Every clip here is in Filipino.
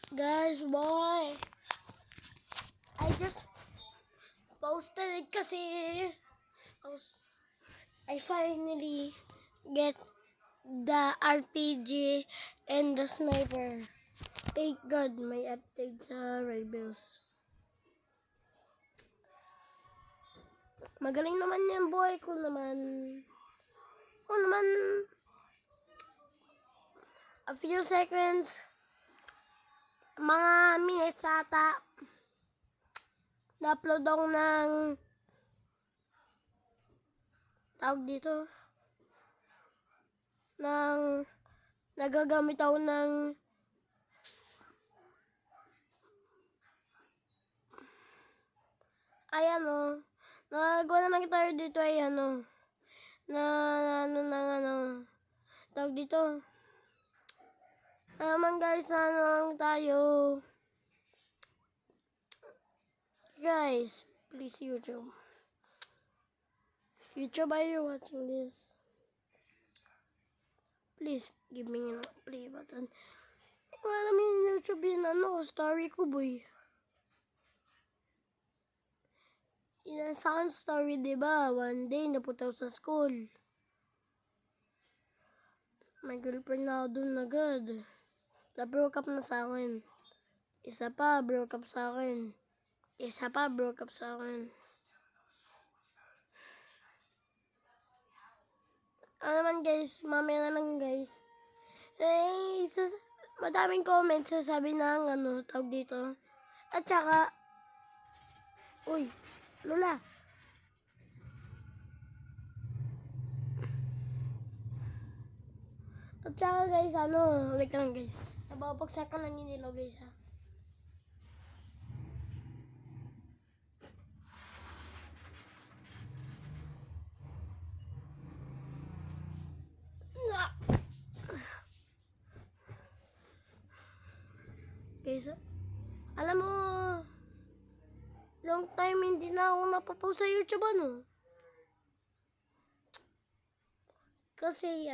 Guys, boy, I just posted it kasi I finally get the RPG and the sniper. Thank God may update sa Rebels. Magaling naman yan, boy. Kung naman a few seconds, mga minutes ata, na-upload ako ng tawag dito nagagamit ako ng nagawa na lang tayo dito ay tawag dito guys, tayo guys, please YouTube, are you watching this? Please give me a play button. Wala mo yung YouTube yun, story ko, boy. Sound story, diba? One day, napunta ako sa school. May girlfriend na ako dun agad. Na-broke up na sa akin. Isa pa, broke up sa akin. Isa pa, broke up sa akin. Naman guys, mamaya na lang guys. Madaming comments sasabi ng tawag dito. At saka, uy, Lola. At saka guys, wait lang guys. Nababagsak ka lang yung nilo guys ha. Guys, alam mo, long time hindi na ako napapost sa YouTube kasi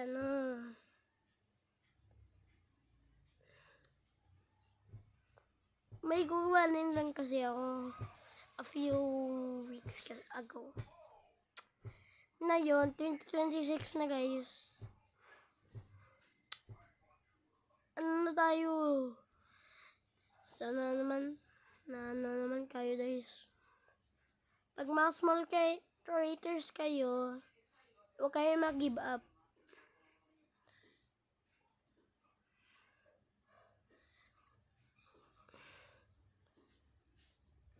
may guwanin lang kasi ako a few weeks ago. Na yun, 2026 na guys. Ano na tayo? Sana naman kayo guys. Pag mga small creators kayo, huwag kayo mag-give up.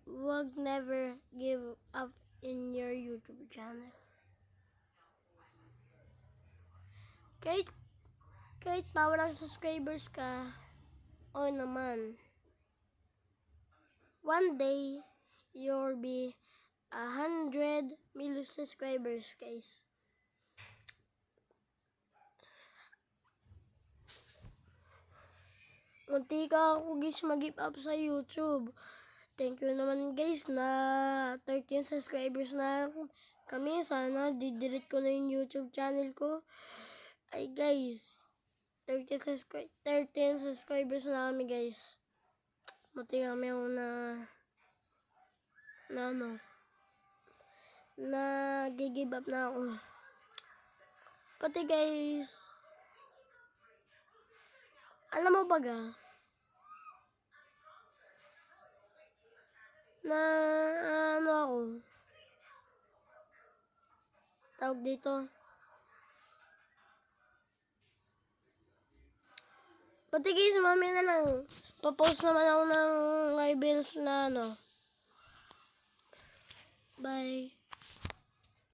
Huwag never give up in your YouTube channel. Kahit pa walang subscribers ka, naman. One day, you'll be 100 million subscribers, guys. Munti ka ako guys mag-give up sa YouTube. Thank you naman guys na 13 subscribers na kami. Sana di-delete ko na yung YouTube channel ko. Ay guys, 13 subscribers na kami guys. Munti kami ako give up na ako. Pati guys, alam mo ba na ako tawag dito, pati guys, mamaya na lang papost naman ako ng Rebels na bye.